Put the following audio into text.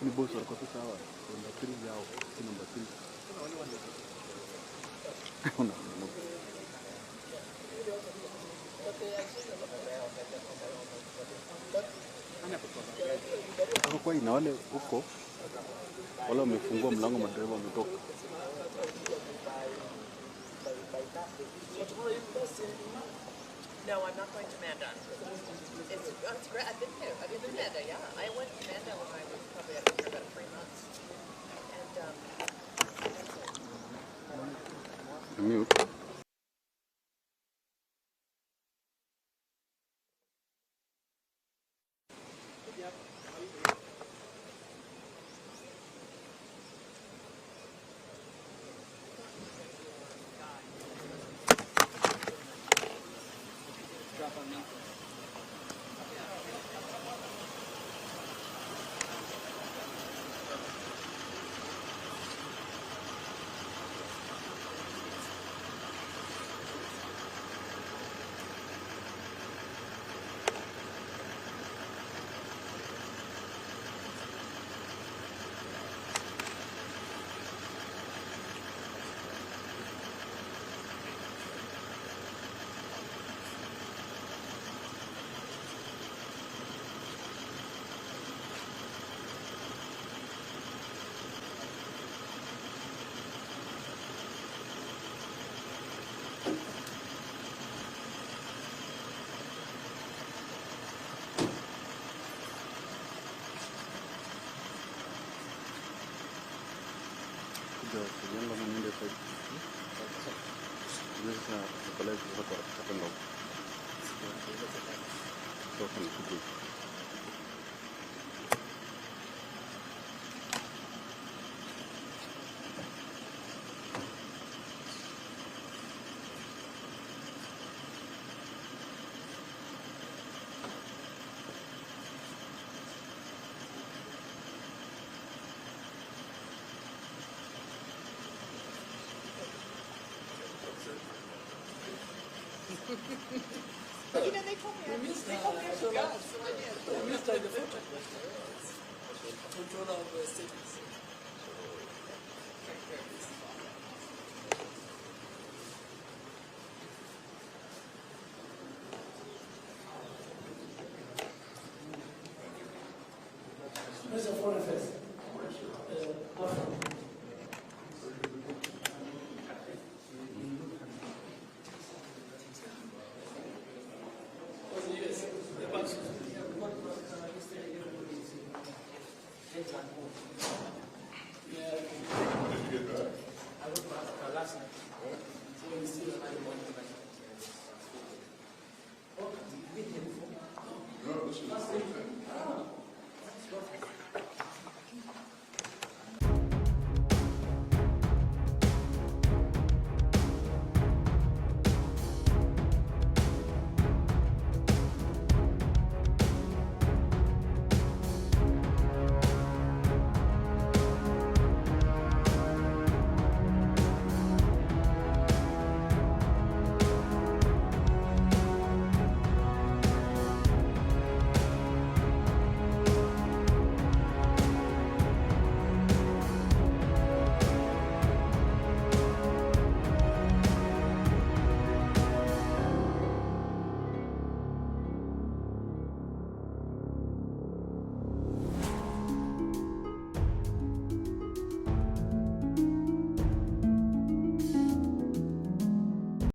Ni boss walikuwa tu sawa. Namba 3 yao, si namba 3. Hapo kwa ina wale huko wale wamefungua mlango, madereva wametoka. No, I'm not going to Manda. It's great. I've been there. I've been to Manda, yeah. I went to Manda when I was probably up there about 3 months. And Mute. Yang lama ni dia bisa kalau kita akan lalu, so akan ikut. you know, they told me I forgot, so I did. We missed the photo. Control of statements. Where's the foreign face? Yes.